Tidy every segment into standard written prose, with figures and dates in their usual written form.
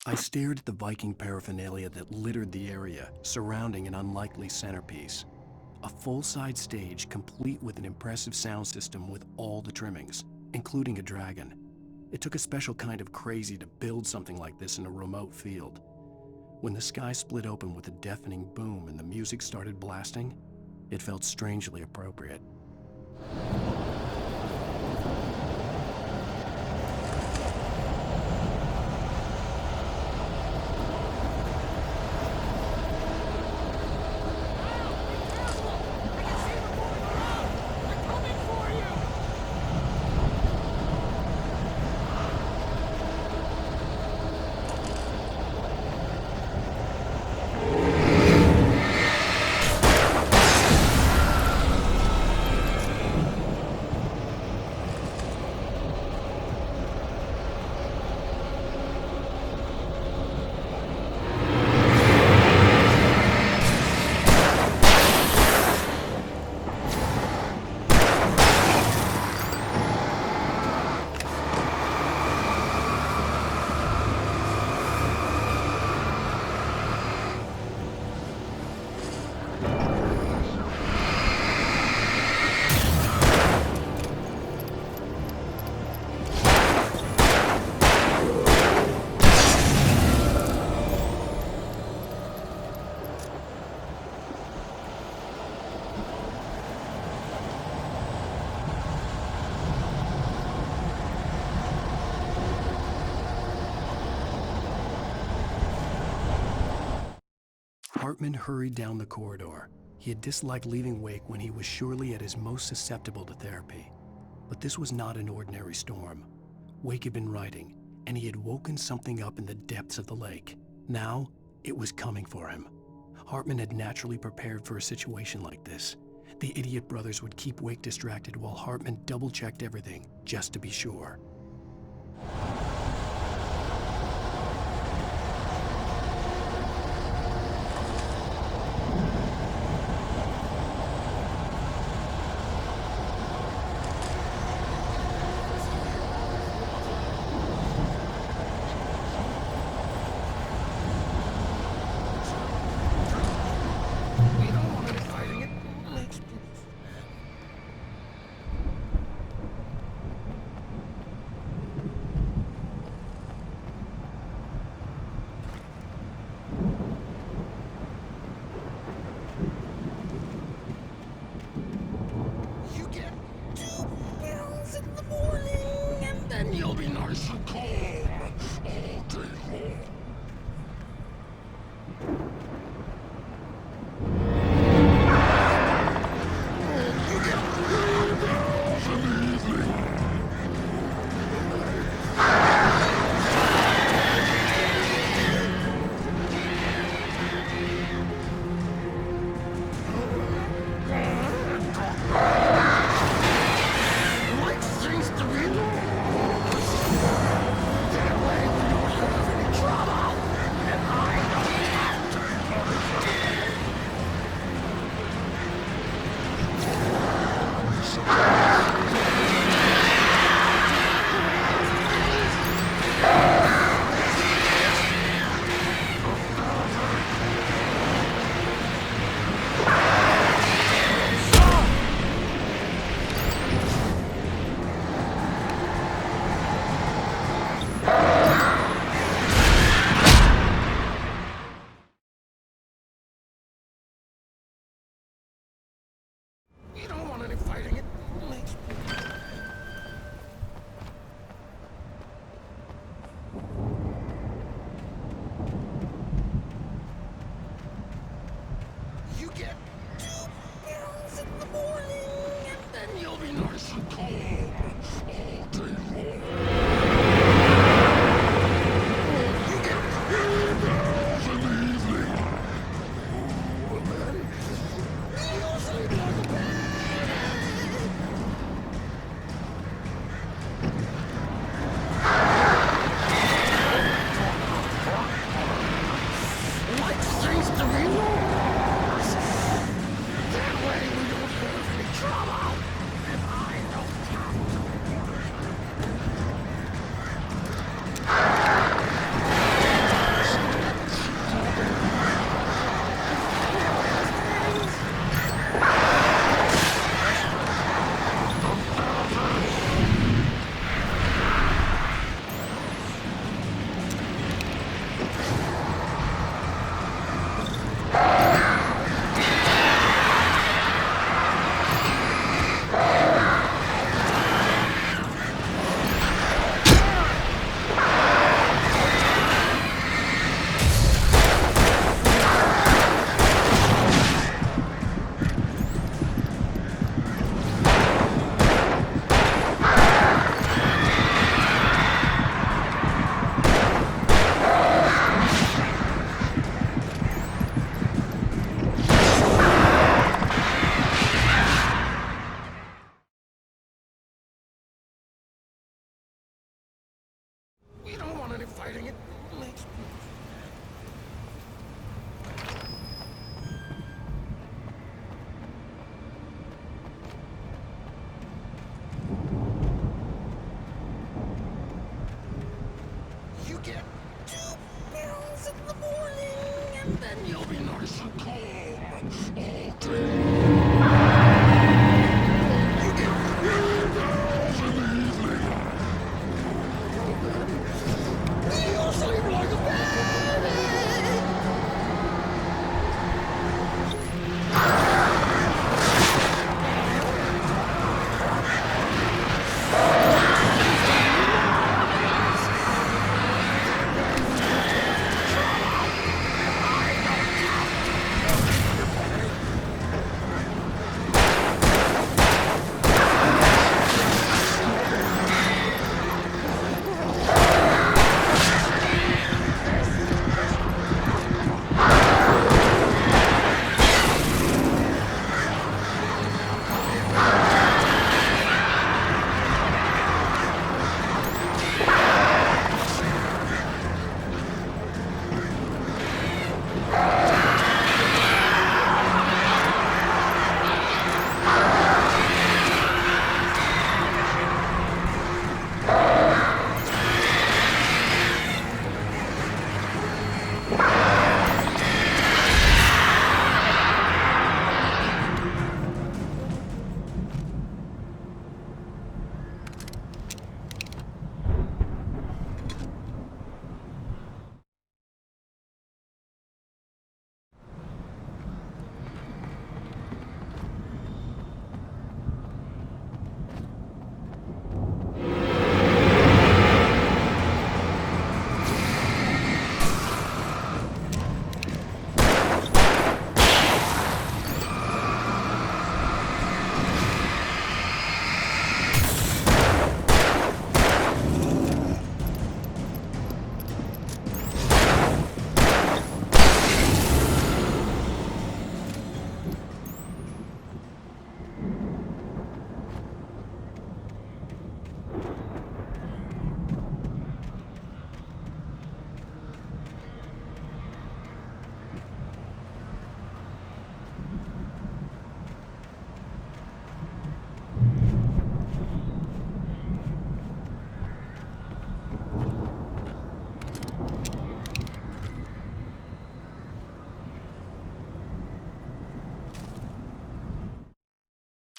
I stared at the Viking paraphernalia that littered the area, surrounding an unlikely centerpiece. A full-size stage complete with an impressive sound system with all the trimmings, including a dragon. It took a special kind of crazy to build something like this in a remote field. When the sky split open with a deafening boom and the music started blasting, it felt strangely appropriate. Hartman hurried down the corridor. He had disliked leaving Wake when he was surely at his most susceptible to therapy. But this was not an ordinary storm. Wake had been writing, and he had woken something up in the depths of the lake. Now, it was coming for him. Hartman had naturally prepared for a situation like this. The idiot brothers would keep Wake distracted while Hartman double-checked everything, just to be sure. You'll be nice and calm all day long. You don't want any fighting. It makes me... You get 2 pills in the morning, and then you'll be nice and calm all day long. You get 3 pills in the evening. And then you'll sleep like a baby.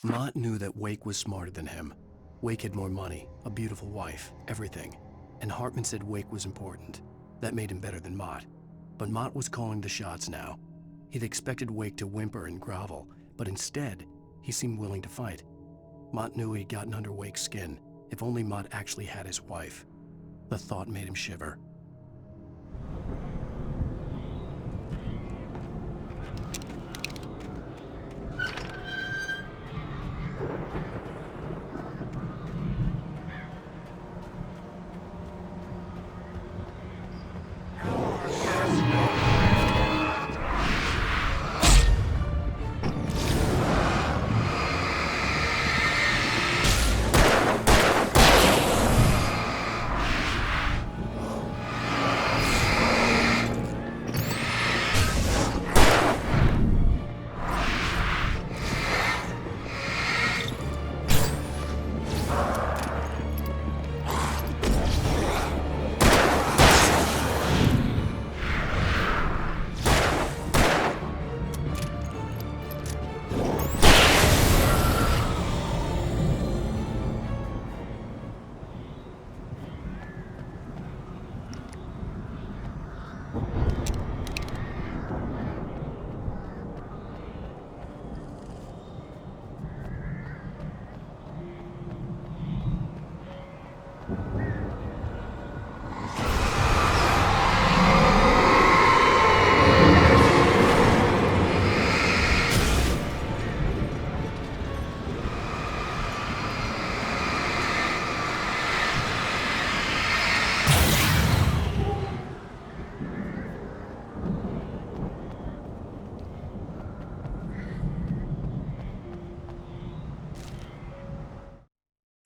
Mott knew that Wake was smarter than him. Wake had more money, a beautiful wife, everything. And Hartman said Wake was important. That made him better than Mott. But Mott was calling the shots now. He'd expected Wake to whimper and grovel, but instead, he seemed willing to fight. Mott knew he'd gotten under Wake's skin. If only Mott actually had his wife. The thought made him shiver.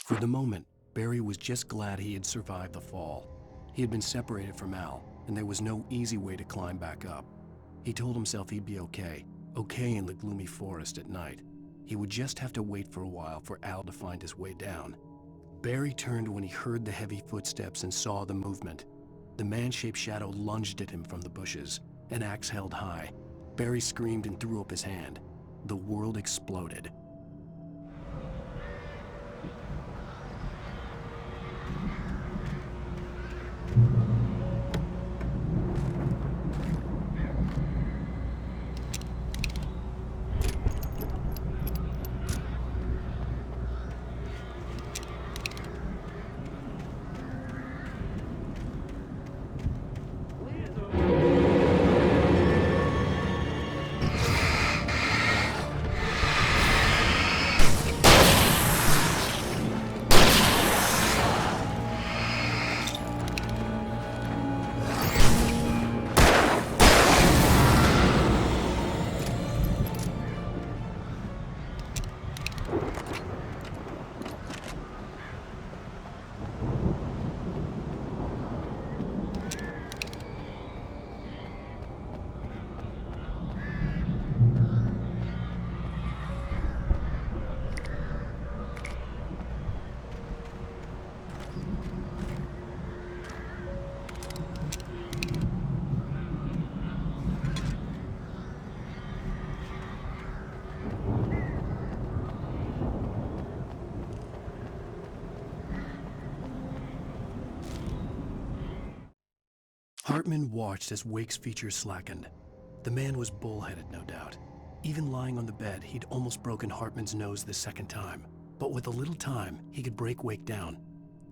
For the moment, Barry was just glad he had survived the fall. He had been separated from Al, and there was no easy way to climb back up. He told himself he'd be okay in the gloomy forest at night. He would just have to wait for a while for Al to find his way down. Barry turned when he heard the heavy footsteps and saw the movement. The man-shaped shadow lunged at him from the bushes, an axe held high. Barry screamed and threw up his hand. The world exploded. Hartman watched as Wake's features slackened. The man was bullheaded, no doubt. Even lying on the bed, he'd almost broken Hartman's nose the second time. But with a little time, he could break Wake down,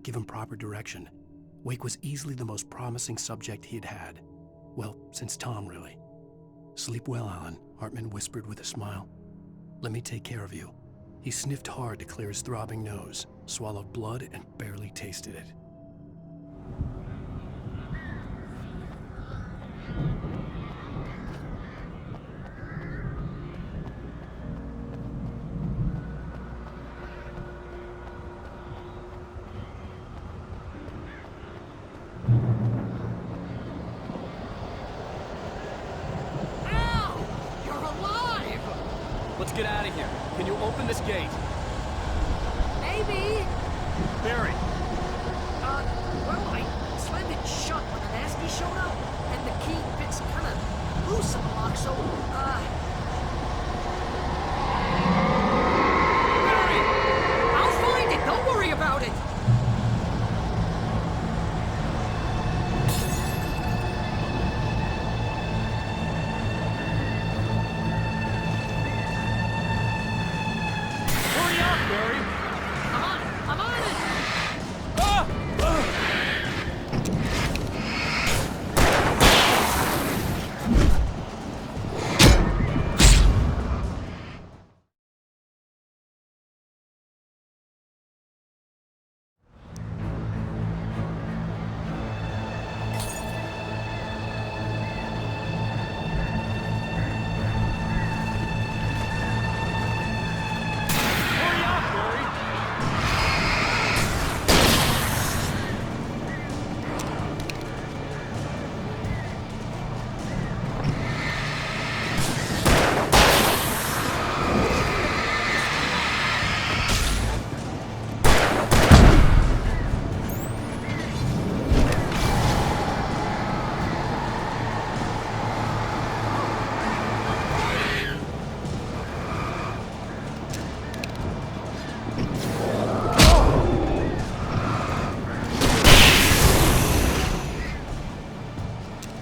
give him proper direction. Wake was easily the most promising subject he'd had. Well, since Tom, really. "Sleep well, Alan," Hartman whispered with a smile. "Let me take care of you." He sniffed hard to clear his throbbing nose, swallowed blood, and barely tasted it. Let's get out of here. Can you open this gate? Maybe. Barry! Well, I slammed it shut when the nasty showed up, and the key fits kind of loose in the lock, so, Barry! I'm on it! I'm on it! Hurry up, Barry!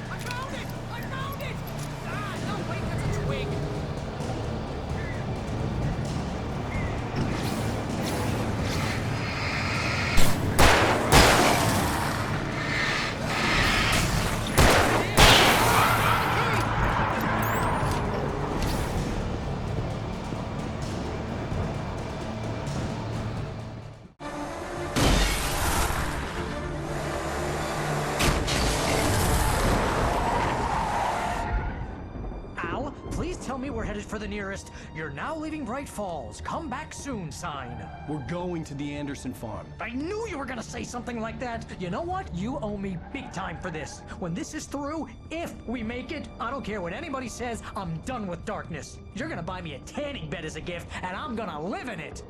I found it! I found it! Ah, no, wait, that's a twig. Al, please tell me we're headed for the nearest "You're now leaving Bright Falls. Come back soon" sign. We're going to the Anderson farm. I knew you were gonna say something like that. You know what? You owe me big time for this. When this is through, if we make it, I don't care what anybody says, I'm done with darkness. You're gonna buy me a tanning bed as a gift, and I'm gonna live in it.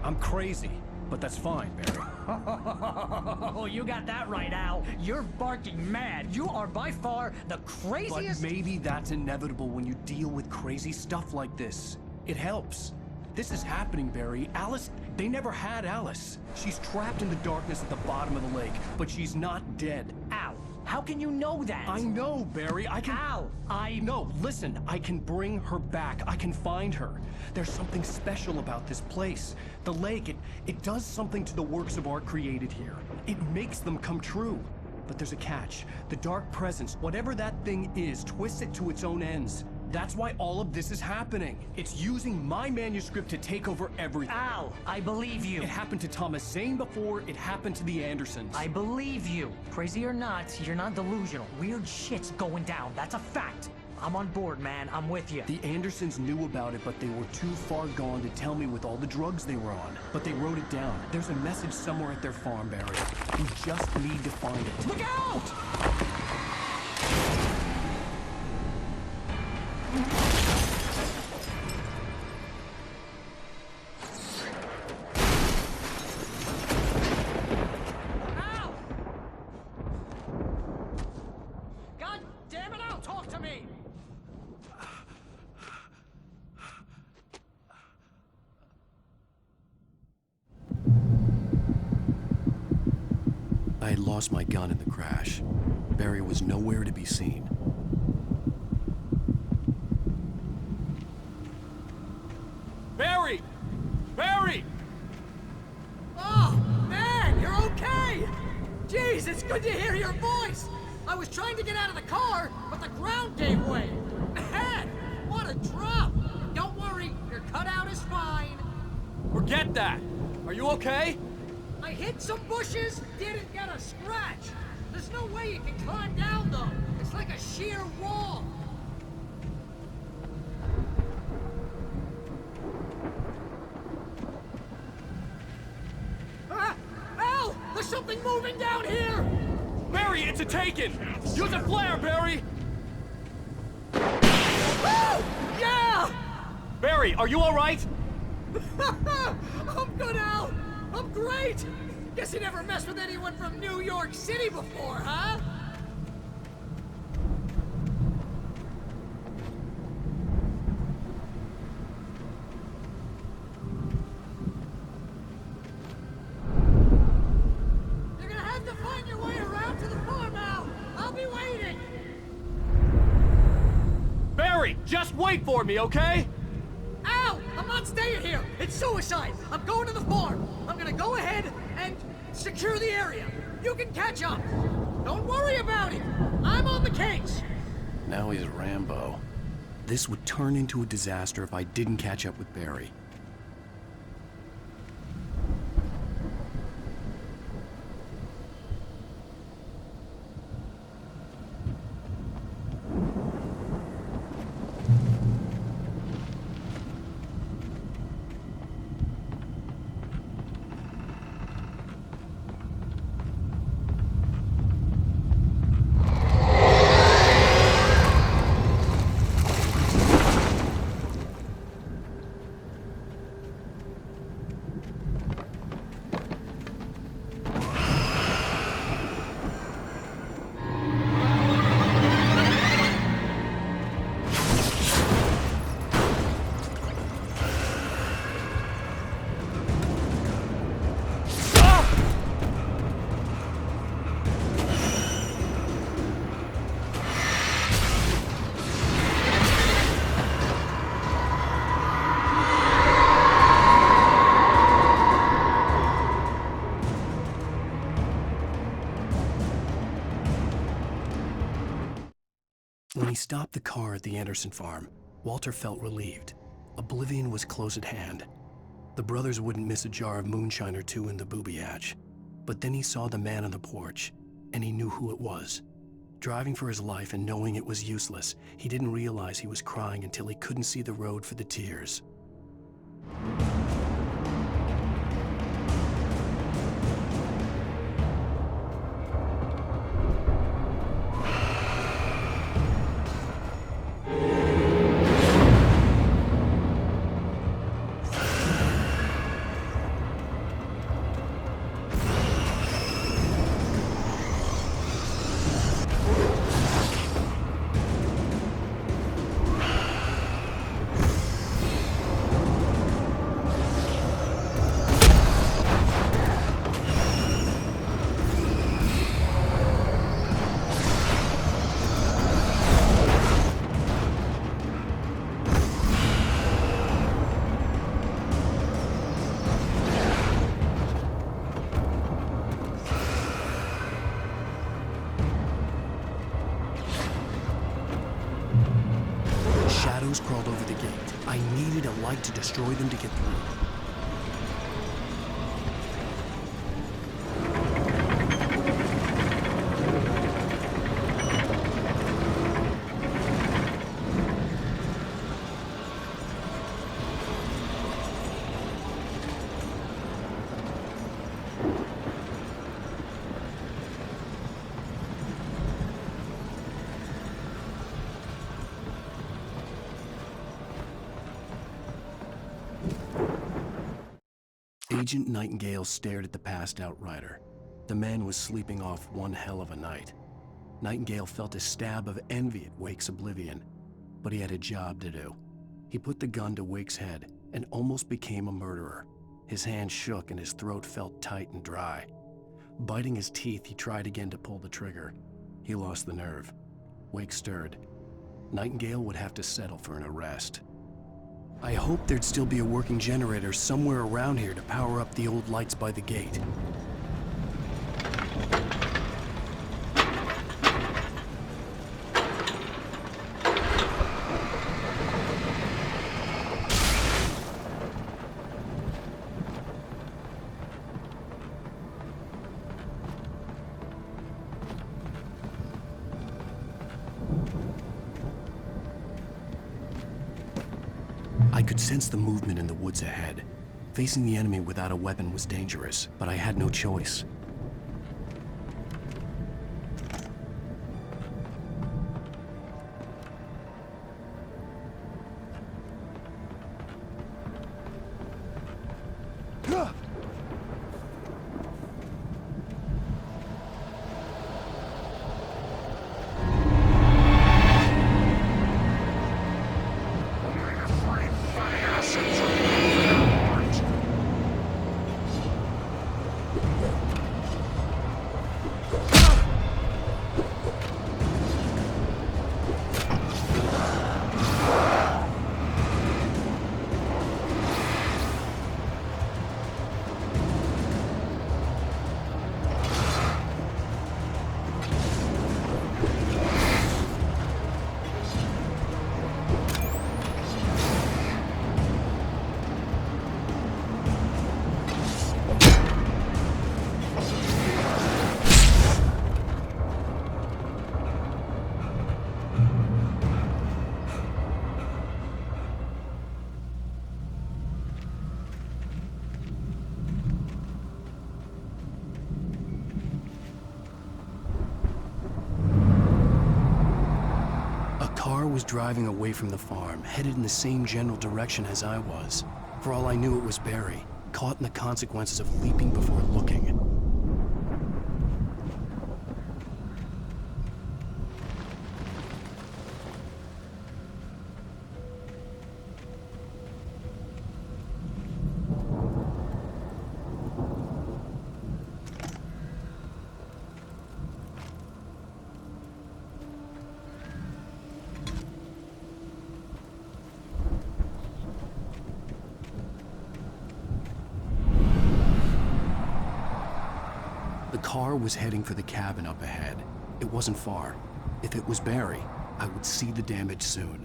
I'm crazy, but that's fine, Barry. Oh, you got that right, Al. You're barking mad. You are by far the But craziest. maybe that's inevitable when you deal with crazy stuff like this. It helps. This is happening, Barry. Alice, they never had Alice. She's trapped in the darkness at the bottom of the lake, but she's not dead. Al, how can you know that? I know, Barry. I can... Al, No, listen. I can bring her back. I can find her. There's something special about this place. The lake, it does something to the works of art created here. It makes them come true. But there's a catch. The dark presence, whatever that thing is, twists it to its own ends. That's why all of this is happening. It's using my manuscript to take over everything. Al, I believe you. It happened to Thomas Zane before, it happened to the Andersons. I believe you. Crazy or not, you're not delusional. Weird shit's going down. That's a fact. I'm on board, man. I'm with you. The Andersons knew about it, but they were too far gone to tell me with all the drugs they were on. But they wrote it down. There's a message somewhere at their farm, Barry. We just need to find it. Look out! Al! God damn it, Al, talk to me! I had lost my gun in the crash. Barry was nowhere to be seen. Barry! Barry! Oh, man, you're okay! Jeez, it's good to hear your voice! I was trying to get out of the car, but the ground gave way! Man, what a drop! Don't worry, your cutout is fine. Forget that! Are you okay? I hit some bushes, didn't get a scratch. There's no way you can climb down, though. It's like a sheer wall. Ah! Al! There's something moving down here! Barry, it's a taken! Use a flare, Barry! Woo! Yeah! Barry, are you alright? I'm good, Al! I'm great! Guess you never messed with anyone from New York City before, huh? fine. Just wait for me, okay? Al! I'm not staying here! It's suicide! I'm going to the farm! I'm gonna go ahead and secure the area! You can catch up! Don't worry about it! I'm on the case! Now he's Rambo. This would turn into a disaster if I didn't catch up with Barry. When he stopped the car at the Anderson farm, Walter felt relieved. Oblivion was close at hand. The brothers wouldn't miss a jar of moonshine or two in the booby hatch. But then he saw the man on the porch, and he knew who it was. Driving for his life and knowing it was useless, he didn't realize he was crying until he couldn't see the road for the tears. Shadows crawled over the gate. I needed a light to destroy them to get through. Agent Nightingale stared at the passed-out rider. The man was sleeping off one hell of a night. Nightingale felt a stab of envy at Wake's oblivion, but he had a job to do. He put the gun to Wake's head and almost became a murderer. His hand shook and his throat felt tight and dry. Biting his teeth, he tried again to pull the trigger. He lost the nerve. Wake stirred. Nightingale would have to settle for an arrest. I hoped there'd still be a working generator somewhere around here to power up the old lights by the gate. I could sense the movement in the woods ahead. Facing the enemy without a weapon was dangerous, but I had no choice. car was driving away from the farm, headed in the same general direction as I was. For all I knew, it was Barry, caught in the consequences of leaping before looking. The car was heading for the cabin up ahead. It wasn't far. If it was Barry, I would see the damage soon.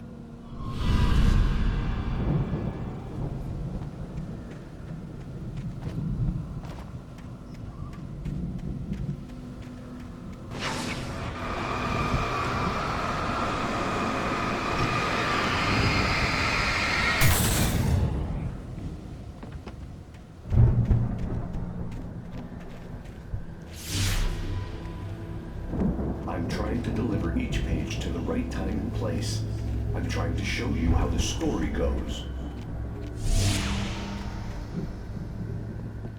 I'm trying to deliver each page to the right time and place. I'm trying to show you how the story goes.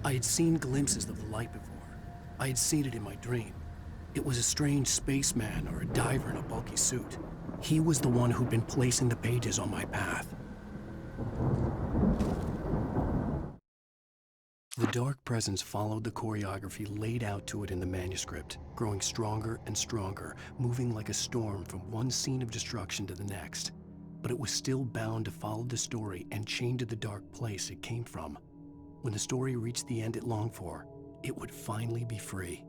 I had seen glimpses of the light before. I had seen it in my dream. It was a strange spaceman or a diver in a bulky suit. He was the one who'd been placing the pages on my path. The dark presence followed the choreography laid out to it in the manuscript, growing stronger and stronger, moving like a storm from one scene of destruction to the next. But it was still bound to follow the story and chained to the dark place it came from. When the story reached the end it longed for, it would finally be free.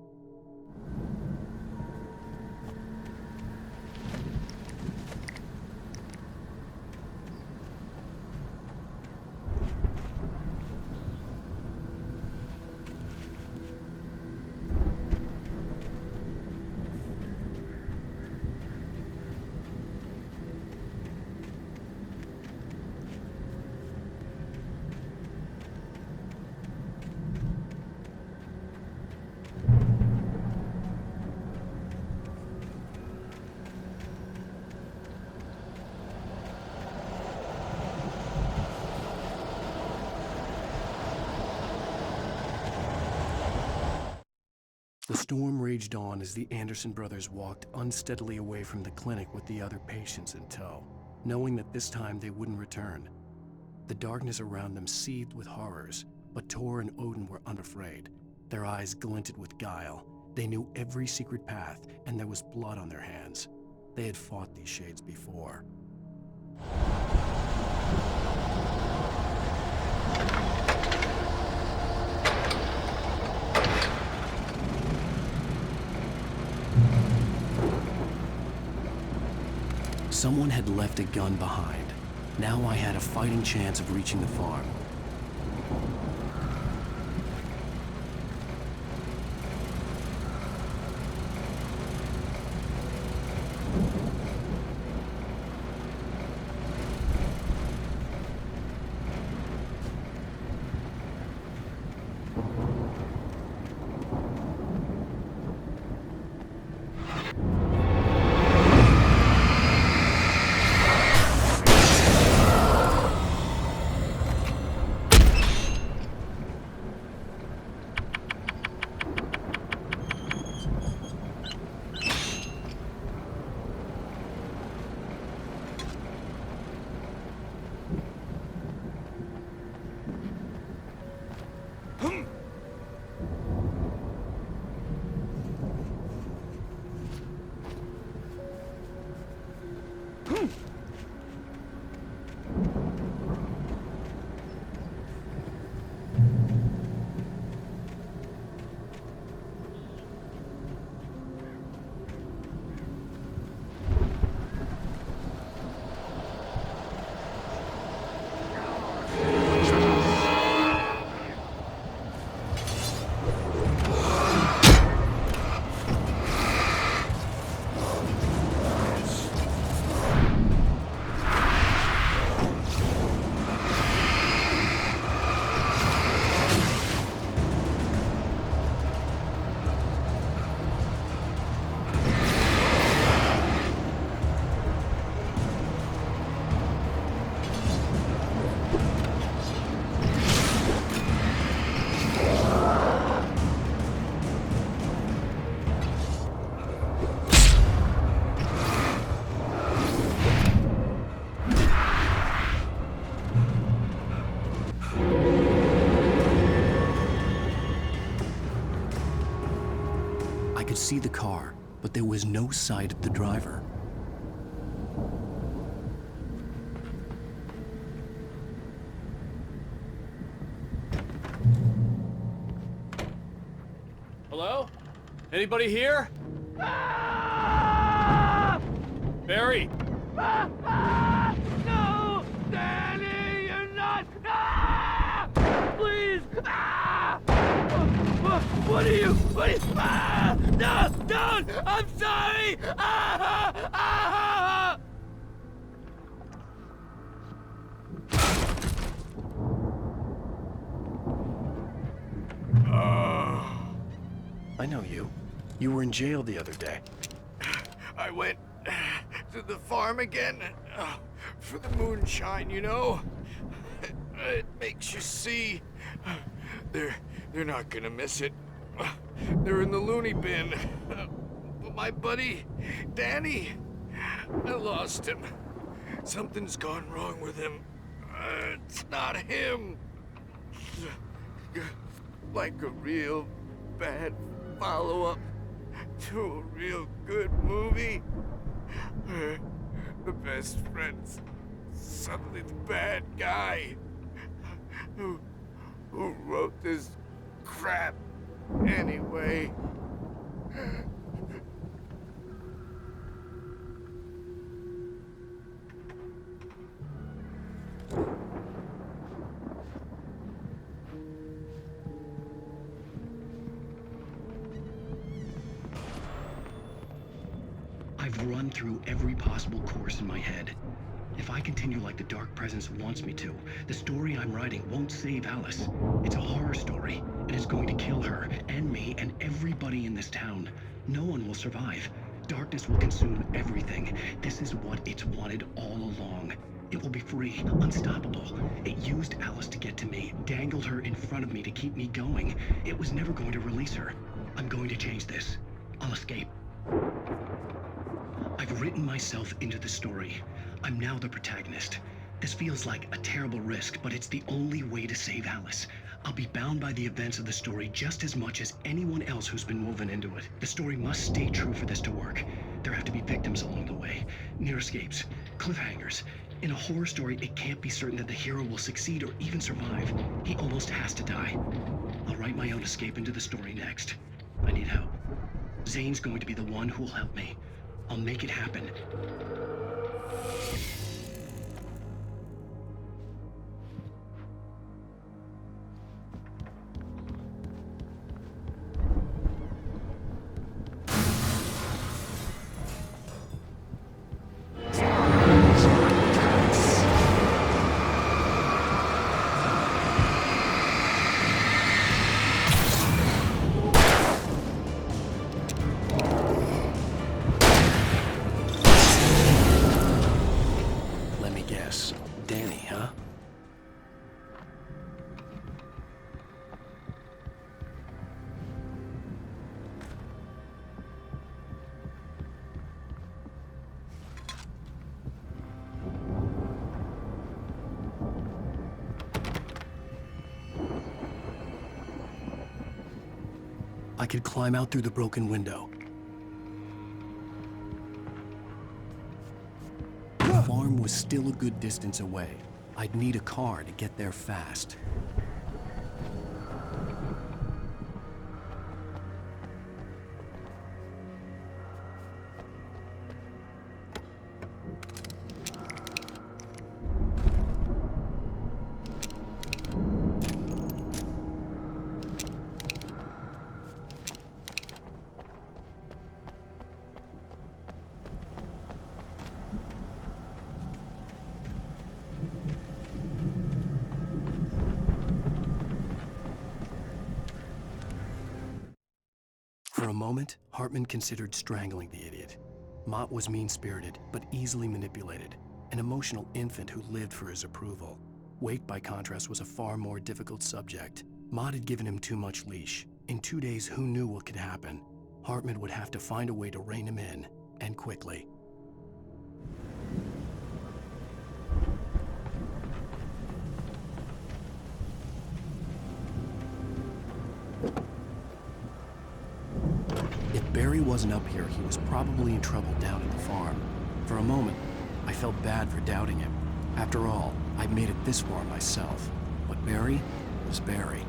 The storm raged on as the Anderson brothers walked unsteadily away from the clinic with the other patients in tow, knowing that this time they wouldn't return. The darkness around them seethed with horrors, but Tor and Odin were unafraid. Their eyes glinted with guile. They knew every secret path, and there was blood on their hands. They had fought these shades before. Someone had left a gun behind. Now I had a fighting chance of reaching the farm. see the car, but there was no sight of the driver. Hello? Anybody here? Barry! No! Danny, you're not! Please! What are you? No! Don't! I'm sorry! I know you. You were in jail the other day. I went to the farm again for the moonshine, you know? It makes you see. They're not gonna miss it. They're in the loony bin. But my buddy, Danny, I lost him. Something's gone wrong with him. It's not him. Like a real bad follow-up to a real good movie. The best friend's suddenly the bad guy. Who wrote this crap anyway? I've run through every possible course in my head. If I continue like the Dark Presence wants me to, the story I'm writing won't save Alice. It's a horror story, and it's going to kill her, and me, and everybody in this town. No one will survive. Darkness will consume everything. This is what it's wanted all along. It will be free, unstoppable. It used Alice to get to me, dangled her in front of me to keep me going. It was never going to release her. I'm going to change this. I'll escape. I've written myself into the story. I'm now the protagonist. This feels like a terrible risk, but it's the only way to save Alice. I'll be bound by the events of the story just as much as anyone else who's been woven into it. The story must stay true for this to work. There have to be victims along the way, near escapes, cliffhangers. In a horror story, it can't be certain that the hero will succeed or even survive. He almost has to die. I'll write my own escape into the story next. I need help. Zane's going to be the one who'll help me. I'll make it happen. Danny, huh? I could climb out through the broken window. The farm was still a good distance away. I'd need a car to get there fast. For a moment, Hartman considered strangling the idiot. Mott was mean-spirited, but easily manipulated, an emotional infant who lived for his approval. Wake, by contrast, was a far more difficult subject. Mott had given him too much leash. In 2 days, who knew what could happen? Hartman would have to find a way to rein him in, and quickly. If Barry Barry wasn't up here, he was probably in trouble down at the farm. For a moment, I felt bad for doubting him. After all, I'd made it this far myself. But Barry was Barry.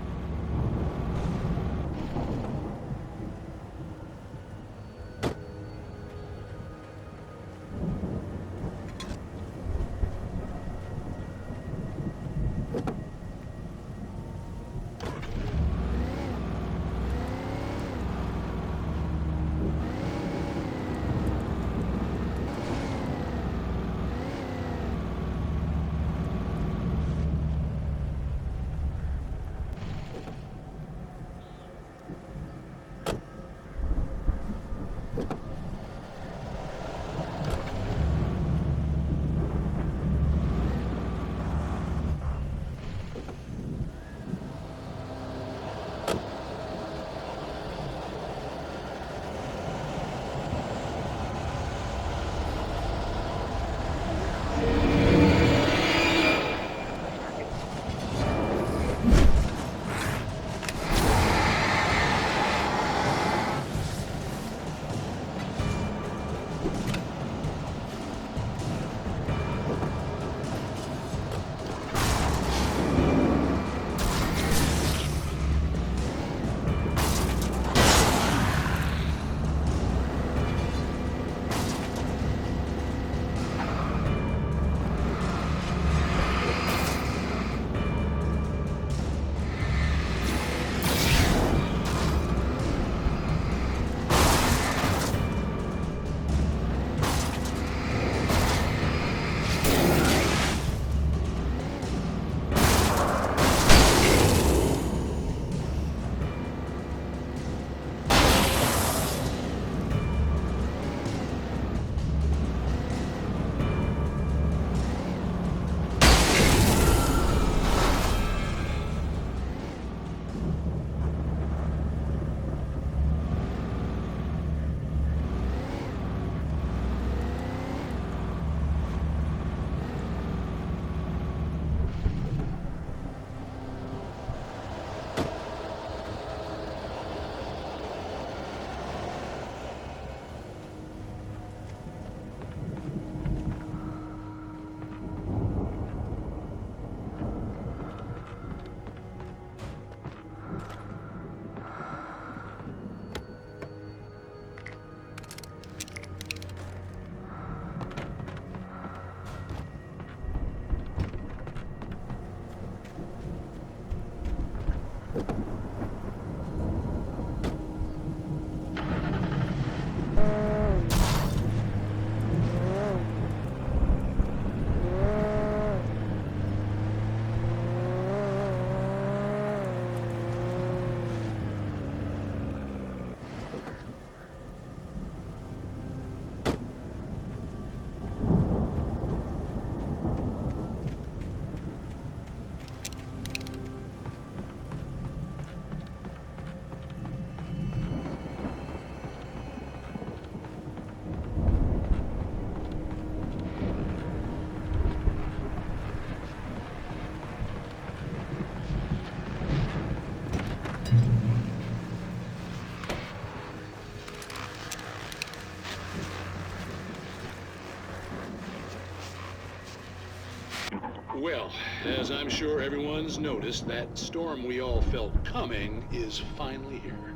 Well, as I'm sure everyone's noticed, that storm we all felt coming is finally here.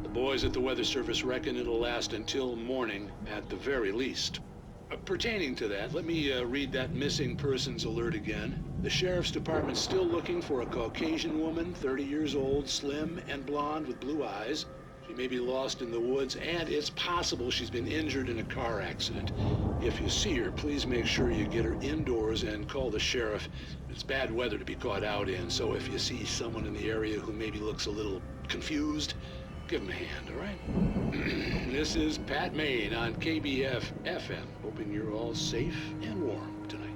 The boys at the Weather Service reckon it'll last until morning at the very least. Pertaining to that, let me read that missing persons alert again. The Sheriff's Department's still looking for a Caucasian woman, 30 years old, slim and blonde with blue eyes. She may be lost in the woods, and it's possible she's been injured in a car accident. If you see her, please make sure you get her indoors and call the sheriff. It's bad weather to be caught out in, so if you see someone in the area who maybe looks a little confused, give him a hand, all right? This is Pat Main on KBF FM, hoping you're all safe and warm tonight.